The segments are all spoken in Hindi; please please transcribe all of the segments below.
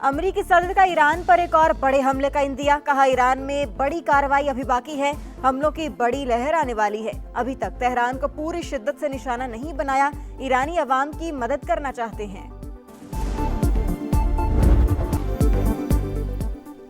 अमेरिकी सदर का ईरान पर एक और बड़े हमले का इंदिया। कहा, ईरान में बड़ी कार्रवाई अभी बाकी है, हमलों की बड़ी लहर आने वाली है। अभी तक तेहरान को पूरी शिद्दत से निशाना नहीं बनाया, ईरानी अवाम की मदद करना चाहते हैं।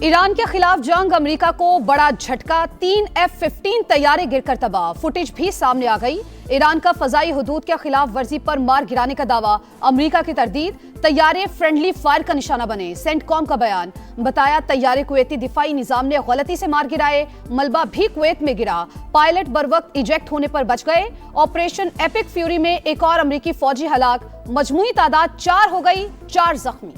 ईरान के खिलाफ जंग, अमेरिका को बड़ा झटका, 3 F-15 तैयारे गिरकर तबाह। फुटेज भी सामने आ गई। ईरान का फजाई हुदूद के खिलाफ वर्जी पर मार गिराने का दावा, अमेरिका की तरदीद। तैयारे फ्रेंडली फायर का निशाना बने, सेंटकॉम का बयान। बताया, तैयारे कुवैती दिफाई निजाम ने गलती से मार गिराए, मलबा भी कुवैत में गिरा। पायलट बरवक्त इजेक्ट होने पर बच गए। ऑपरेशन एपिक फ्यूरी में एक और अमेरिकी फौजी हलाक, मजमूई तादाद 4 हो गई, 4 जख्मी।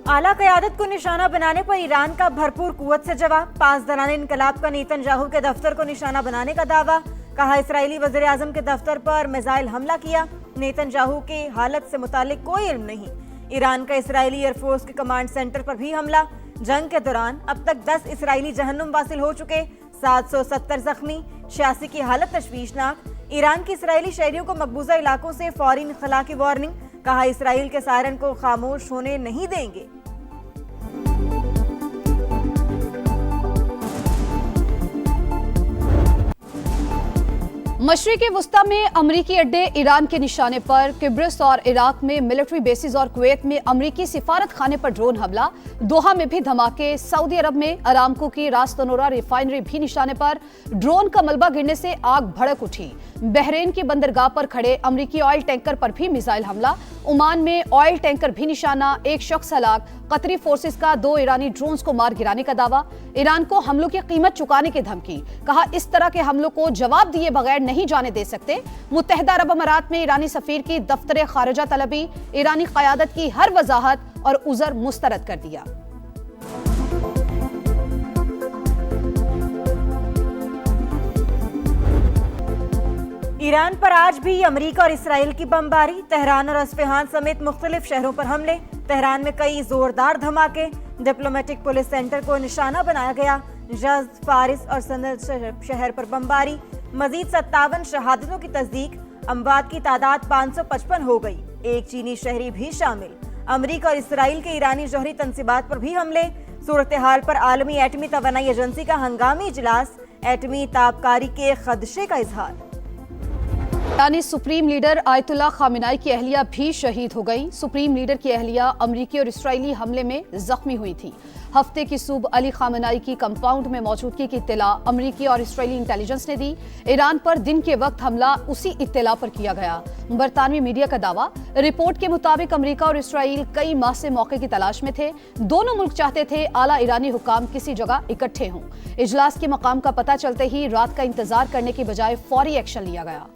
आला क़यादत को निशाना बनाने पर ईरान का भरपूर कुव्वत से जवाब। 5 दौरान इनकलाब का नेतन्याहू के दफ्तर को निशाना बनाने का दावा। कहा, इसराइली वज़ीर आज़म के दफ्तर पर मिसाइल हमला किया, नेतन्याहू के हालत से मुतालिक कोई इल्म नहीं। ईरान का इसराइली एयरफोर्स के कमांड सेंटर पर भी हमला। जंग के दौरान अब तक 10 इसराइली जहन्नुम वासिल हो चुके, 770 जख्मी, 86 की हालत तशवीशनाक। ईरान की इसराइली शहरियों को मकबूजा इलाकों से फौरी इनखला की वार्निंग। कहा, इसराइल के सायरन को खामोश होने नहीं देंगे। मशरिक़ी वुस्ता में अमरीकी अड्डे ईरान के निशाने पर। किब्रिस और इराक में मिलिट्री बेसिस और कुवैत में अमरीकी सिफारत खाने पर ड्रोन हमला। दोहा में भी धमाके। सऊदी अरब में अरामको की रास तनोरा रिफाइनरी भी निशाने पर। ड्रोन का मलबा गिरने से आग भड़क उठी। बहरीन की बंदरगाह पर खड़े अमरीकी ऑयल टैंकर पर भी मिसाइल हमला। ओमान में ऑयल टैंकर भी निशाना, एक शख्स हलाक। कतरी फोर्सेस का 2 ईरानी ड्रोन्स को मार गिराने का दावा। ईरान को हमलों की कीमत चुकाने की धमकी। कहा, इस तरह के हमलों को जवाब दिए बगैर नहीं जाने दे सकते। मुत्तहिदा अरब अमारात में ईरानी सफीर की दफ्तर खारिजा तलबी। ईरानी क़यादत की हर वजाहत और उज़र मुस्तरद कर दिया। ईरान पर आज भी अमेरिका और इसराइल की बमबारी। तेहरान और अस्फहान समेत मुख्तलिफ शहरों पर हमले। तेहरान में कई जोरदार धमाके। डिप्लोमेटिक पुलिस सेंटर को निशाना बनाया गया। जज़, फारिस और सनद शहर पर बमबारी। मजीद 57 शहादतों की तस्दीक। अमवात की तादाद 555 हो गई, एक चीनी शहरी भी शामिल। अमेरिका और इसराइल के ईरानी जौहरी तंसीबात पर भी हमले। सूरत हाल पर आलमी एटमी तवानाई एजेंसी का हंगामी इजलास। एटमी ताबकारी के खदशे का इजहार। ईरानी सुप्रीम लीडर आयतुल्ला खामेनेई की अहलिया भी शहीद हो गई। सुप्रीम लीडर की अहलिया अमरीकी और इसराइली हमले में जख्मी हुई थी। हफ्ते की सुबह अली खामेनेई की कंपाउंड में मौजूदगी की इत्तला अमरीकी और इसराइली इंटेलिजेंस ने दी। ईरान पर दिन के वक्त हमला उसी इत्तला पर किया गया। बरतानवी मीडिया का दावा। रिपोर्ट के मुताबिक अमरीका और इसराइल कई माह से मौके की तलाश में थे। दोनों मुल्क चाहते थे आला ईरानी हुकाम किसी जगह इकट्ठे हों। इजलास के मकाम का पता चलते ही रात का इंतजार करने की बजाय फौरी एक्शन लिया गया।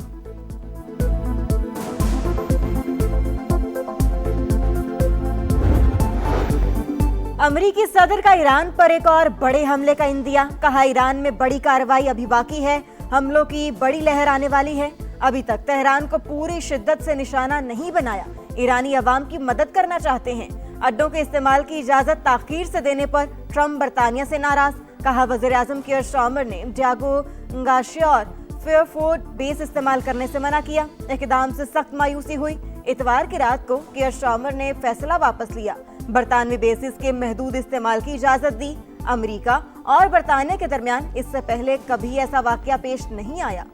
अमेरिकी सदर का ईरान पर एक और बड़े हमले का इंदिया। कहा, ईरान में बड़ी कार्रवाई अभी बाकी है, हमलों की बड़ी लहर आने वाली है। अभी तक तेहरान को पूरी शिद्दत से निशाना नहीं बनाया, ईरानी अवाम की मदद करना चाहते हैं। अड्डों के इस्तेमाल की इजाजत ताखीर से देने पर ट्रंप बरतानिया से नाराज। कहा, वज़ीर आज़म कियर स्टार्मर ने डियागो गार्सिया और फेयरफोर्ड बेस इस्तेमाल करने से मना किया। इक़दाम से सख्त मायूसी हुई। इतवार की रात को कियर स्टार्मर ने फैसला वापस लिया, बरतानवी बेसिस के महदूद इस्तेमाल की इजाजत दी। अमेरिका और बरतानिया के दरमियान इससे पहले कभी ऐसा वाकया पेश नहीं आया।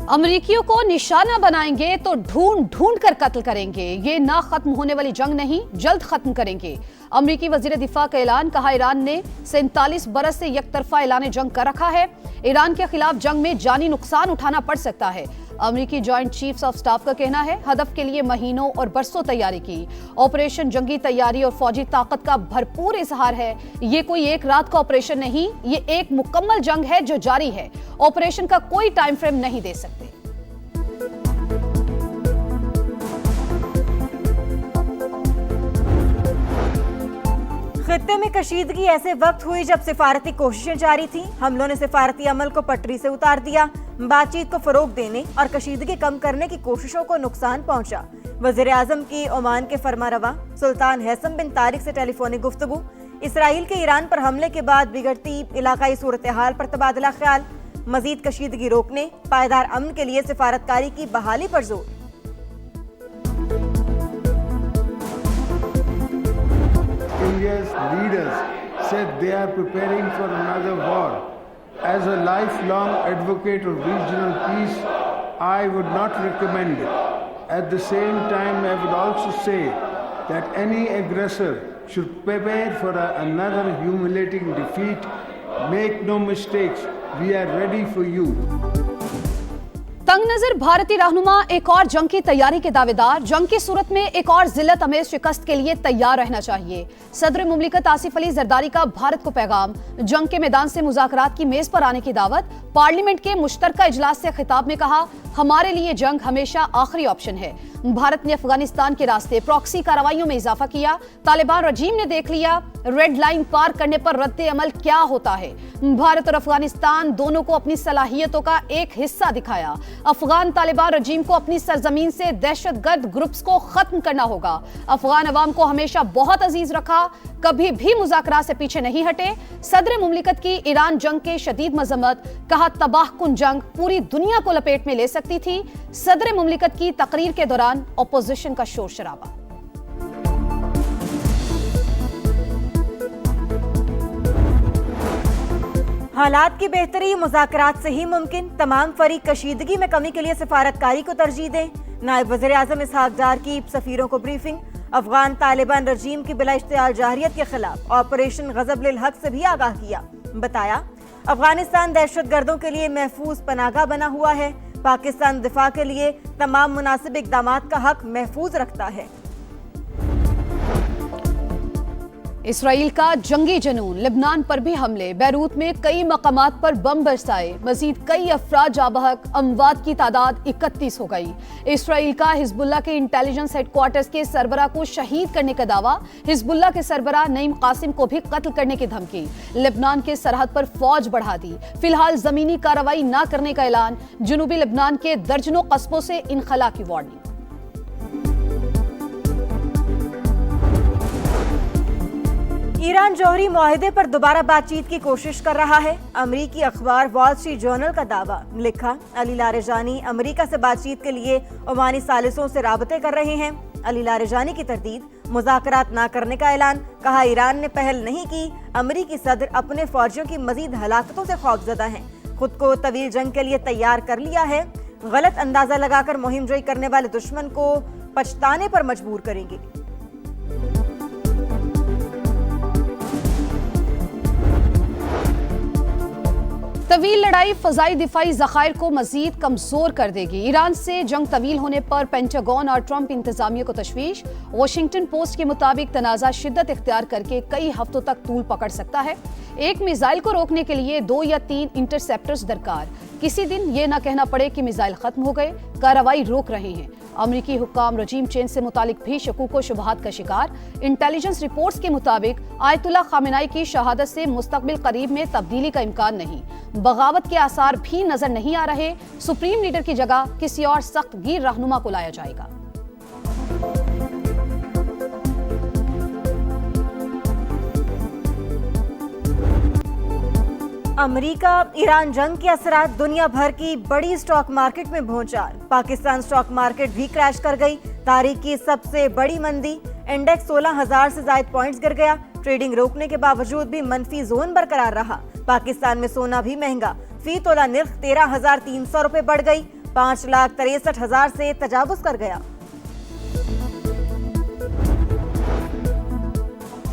अमरीकियों को निशाना बनाएंगे तो ढूंढ ढूंढ कर कत्ल करेंगे। ये ना खत्म होने वाली जंग नहीं, जल्द खत्म करेंगे। अमरीकी वजीर दिफा का ऐलान। कहा, ईरान ने 47 बरस से यकतरफा ऐलान जंग कर रखा है। ईरान के खिलाफ जंग में जानी नुकसान उठाना पड़ सकता है। अमरीकी जॉइंट चीफ्स ऑफ स्टाफ का कहना है, हदफ के लिए महीनों और बरसों तैयारी की। ऑपरेशन जंगी तैयारी और फौजी ताकत का भरपूर इजहार है। ये कोई एक रात का ऑपरेशन नहीं, ये एक मुकम्मल जंग है जो जारी है। ऑपरेशन का कोई टाइम फ्रेम नहीं दे सकते। खित्ते में कशीदगी ऐसे वक्त हुई जब सिफारती कोशिशें जारी थीं। हमलों ने सिफारती अमल को पटरी से उतार दिया। बातचीत को फरोग देने और कशीदगी कम करने की कोशिशों को नुकसान पहुंचा। वज़ीर आज़म की ओमान के फरमारवा सुल्तान हैसम बिन तारिक से टेलीफोनिक गुफ्तगू। इसराइल के ईरान पर हमले के बाद बिगड़ती इलाकाई सूरत हाल पर तबादला ख्याल। मजीद कशीदगी रोकने, पायदार अमन के लिए सिफारतकारी की बहाली पर जोर। India's leaders said they are preparing for another war. As a lifelong advocate of regional peace, I would not recommend it. At the same time, I would also say that any aggressor should prepare for another humiliating defeat. Make no mistakes, we are ready for you. तंग नजर भारतीय रहनुमा एक और जंग की तैयारी के दावेदार, जंग की सूरत में एक और जिल्लत अमेज शिकस्त के लिए तैयार रहना चाहिए। सदर मुमलिकत आसिफ अली जरदारी का भारत को पैगाम, जंग के मैदान से मुज़ाकरात की मेज पर आने की दावत। पार्लियामेंट के मुश्तरका इजलास से खिताब में कहा, हमारे लिए जंग हमेशा आखिरी ऑप्शन है। भारत ने अफगानिस्तान के रास्ते प्रॉक्सी कार्रवाइयों में इजाफा किया। तालिबान रजीम ने देख लिया रेड लाइन पार करने पर रद्द अमल क्या होता है। भारत और अफगानिस्तान दोनों को अपनी सलाहियतों का एक हिस्सा दिखाया। अफगान तालिबान रजीम को अपनी सरजमीन से दहशतगर्द ग्रुप्स को खत्म करना होगा। अफगान अवाम को हमेशा बहुत अजीज रखा, कभी भी मुज़ाकरात से पीछे नहीं हटे। सदर मुमलिकत की ईरान जंग के शदीद मजम्मत, कहा तबाहकुन जंग पूरी दुनिया को लपेट में ले सकती थी। सदर मुमलिकत की तकरीर के दौरान ऑपोजिशन का शोर शराबा। हालात की बेहतरी मुज़ाकरात से ही मुमकिन, तमाम फरीक कशीदगी में कमी के लिए सिफारतकारी को तरजीह दें। नायब वज़ीर आज़म इसहाक डार की सफीरों को ब्रीफिंग। अफगान तालिबान रजीम की बिला इश्तियाल जाहिरियत के खिलाफ ऑपरेशन गज़ब लिल हक से भी आगाह किया। बताया अफगानिस्तान दहशतगर्दों के लिए महफूज पनागा बना हुआ है। पाकिस्तान दिफा के लिए तमाम मुनासिब इक़दामात का हक महफूज रखता है। इसराइल का जंगी जनून, लेबनान पर भी हमले, बैरूत में कई मकामात पर बम बरसाए, मजीद कई अफराद जाबहक, अमवात की तादाद 31 हो गई। इसराइल का हिजबुल्लाह के इंटेलिजेंस हेडक्वार्टर्स के सरबरा को शहीद करने का दावा, हिजबुल्लाह के सरबरा नईम कासिम को भी कत्ल करने की धमकी। लेबनान के सरहद पर फौज बढ़ा दी, फिलहाल जमीनी कार्रवाई न करने का ऐलान। जुनूबी लेबनान के दर्जनों कस्बों से इनखला की वार्निंग। ईरान जौहरी मुआहिदे पर दोबारा बातचीत की कोशिश कर रहा है। अमरीकी अखबार वॉल स्ट्रीट जर्नल का दावा, लिखा अली लारेजानी अमरीका से बातचीत के लिए ओमानी सालिसों से राबते कर रहे हैं। अली लारेजानी की तरदीद, मुज़ाकरात ना करने का ऐलान, कहा ईरान ने पहल नहीं की। अमरीकी सदर अपने फौजियों की मजीद हलाकतों से खौफजदा हैं, खुद को तवील जंग के लिए तैयार कर लिया है। गलत अंदाजा लगाकर मुहिम जोई करने वाले दुश्मन को पछताने पर मजबूर करेंगे। तवील लड़ाई फजाई दिफाई ज़खायर को मजीद कमजोर कर देगी। ईरान से जंग तवील होने पर पेंटागन और ट्रंप इंतजामिया को तशवीश। वॉशिंगटन पोस्ट के मुताबिक तनाज़ा शिद्दत इख्तियार करके कई हफ्तों तक तूल पकड़ सकता है। एक मिसाइल को रोकने के लिए 2 या 3 इंटरसेप्टर्स दरकार। किसी दिन ये ना कहना पड़े कि मिसाइल खत्म हो गए, कार्रवाई रोक रहे हैं। अमरीकी हुक्काम रजीम चेंज से मुतालिक भी शकूक व शुबहात का शिकार। इंटेलिजेंस रिपोर्ट्स के मुताबिक आयतुल्लाह खामेनाई की शहादत से मुस्तकबिल करीब में तब्दीली का इम्कान नहीं। बगावत के आसार भी नजर नहीं आ रहे। सुप्रीम लीडर की जगह किसी और सख्त गिर रहनुमा को लाया जाएगा। अमेरिका ईरान जंग के असरात दुनिया भर की बड़ी स्टॉक मार्केट में भूचाल। पाकिस्तान स्टॉक मार्केट भी क्रैश कर गई। तारीख की सबसे बड़ी मंदी, इंडेक्स 16,000 से ज्यादा पॉइंट्स गिर गया। ट्रेडिंग रोकने के बावजूद भी मनफी जोन बरकरार रहा। पाकिस्तान में सोना भी महंगा, फी तोला निर्ख 13,300 रुपए बढ़ गई, 5,63,000 से तजावुज कर गया।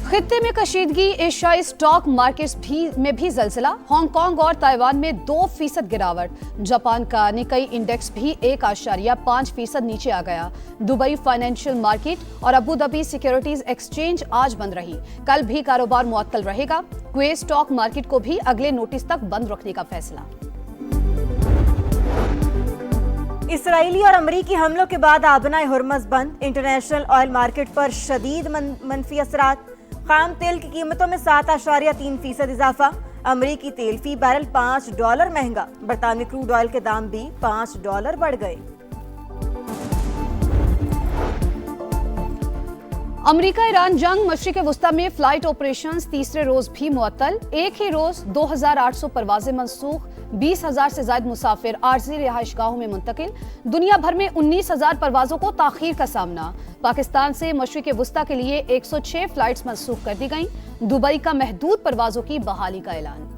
खित्ते में कशीदगी, एशियाई स्टॉक मार्केट्स में भी जलजिला। हांगकांग और ताइवान में 2% गिरावट। जापान का निकाई इंडेक्स भी 1.5% नीचे आ गया। दुबई फाइनेंशियल मार्केट और अबू धाबी सिक्योरिटीज एक्सचेंज आज बंद रही। कल भी कारोबार मुअत्तल रहेगा। कुवैत स्टॉक मार्केट को भी अगले नोटिस तक बंद रखने का फैसला। इसराइली और अमरीकी हमलों के बाद आबनाए हुर्मज़ बंद। इंटरनेशनल ऑयल मार्केट पर शदीद मनफी असरात। खाम तेल की कीमतों में 7.3% इजाफा। अमरीकी तेल फी बैरल $5 महंगा। बरतानवी क्रूड ऑयल के दाम भी $5 बढ़ गए। अमेरिका ईरान जंग मशरिक वस्ता में फ्लाइट ऑपरेशंस तीसरे रोज भी मुअत्तल। एक ही रोज 2800 परवाजें मनसूख, 20,000 से ज्यादा मुसाफिर आर्जी रिहाइशगाहों में मुंतकिल। दुनिया भर में 19,000 परवाजों को ताखीर का सामना। पाकिस्तान से मशरिक वस्ता के लिए 106 फ्लाइट्स मनसूख कर दी गईं। दुबई का महदूद परवाजों की बहाली का ऐलान।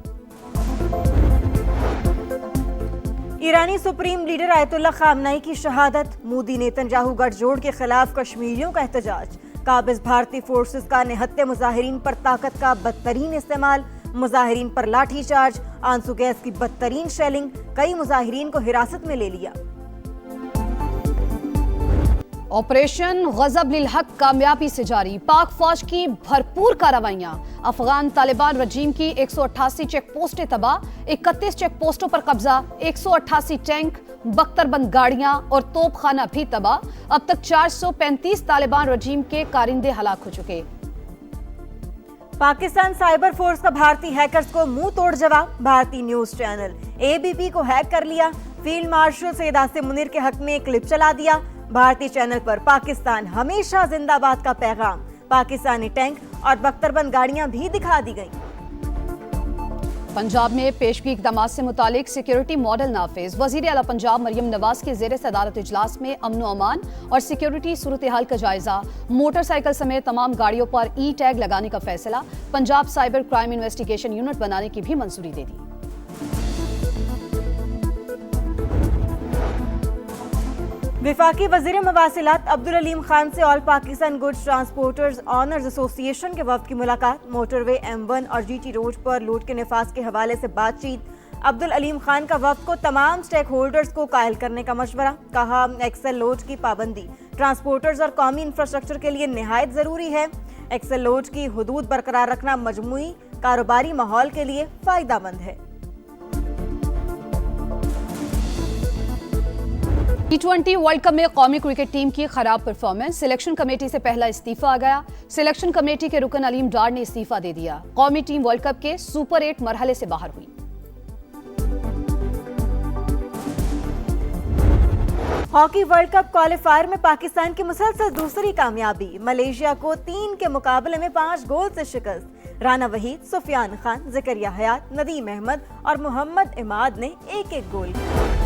ईरानी सुप्रीम लीडर आयतुल्लाह खामनाई की शहादत। मोदी नेतन्याहू गठजोड़ के खिलाफ कश्मीरियों का एहतजाज। काबिज भारतीय फोर्सेस का निहत्थे मुजाहिरीन पर ताकत का बदतरीन इस्तेमाल। मुजाहिरीन पर लाठीचार्ज, आंसू गैस की बदतरीन शेलिंग। कई मुजाहिरीन को हिरासत में ले लिया। ऑपरेशन गजब लिल हक कामयाबी से जारी। पाक फौज की भरपूर कार्रवाइयां। अफगान तालिबान रजीम की 188 चेक पोस्टें तबाह, 31 चेक पोस्टों पर कब्जा, 188 टैंक, बख्तरबंद गाड़ियां और तोपखाना भी तबाह। अब तक 435 तालिबान रजीम के कारिंदे हलाक हो चुके। पाकिस्तान साइबर फोर्स का भारतीय हैकर्स को मुंह तोड़ जवाब। भारतीय न्यूज चैनल एबीपी को हैक कर लिया। फील्ड मार्शल सैयद आसिम मुनीर के हक में एक क्लिप चला दिया। भारतीय चैनल पर पाकिस्तान हमेशा जिंदाबाद का पैगाम। पाकिस्तानी टैंक और बख्तरबंद गाड़ियां भी दिखा दी गईं। पंजाब में पेशगी इकदाम से मुतालिक सिक्योरिटी मॉडल नाफिज। वजीर आला पंजाब मरियम नवाज के ज़ेर सदारत इजलास में अमन अमान और सिक्योरिटी सूरत हाल का जायजा। मोटरसाइकिल समेत तमाम गाड़ियों पर ई टैग लगाने का फैसला। Punjab cyber crime investigation unit बनाने की भी मंजूरी दे दी। विफाकी वजीर मवासिलात अब्दुल अलीम खान से all Pakistan goods transporters owners association के वफ्द की मुलाकात। मोटरवे M1 और GT रोड पर लूट के नफाज के हवाले से बातचीत। अब्दुल अलीम खान का वफ्द को तमाम स्टेक होल्डर्स को कायल करने का मशवरा। कहा, एक्सेल लोड की पाबंदी ट्रांसपोर्टर्स और कौमी इंफ्रास्ट्रक्चर के लिए निहायत जरूरी है। एक्सेल लोड की हुदूद बरकरार रखना मजमूई कारोबारी माहौल के लिए फायदेमंद है। T20 वर्ल्ड कप में कौमी क्रिकेट टीम की खराब परफॉर्मेंस। सिलेक्शन कमेटी से पहला इस्तीफा आ गया। सिलेक्शन कमेटी के रुकन अलीम डार ने इस्तीफा दे दिया। कौमी टीम वर्ल्ड कप के सुपर 8 मरहले से बाहर हुई। हॉकी वर्ल्ड कप क्वालिफायर में पाकिस्तान की मुसलसल दूसरी कामयाबी। मलेशिया को 3 के मुकाबले में 5 गोल से शिकस्त। राना वहीद, सुफियान खान, ज़करिया हयात, नदीम अहमद और मोहम्मद इमाद ने एक-एक गोल किया।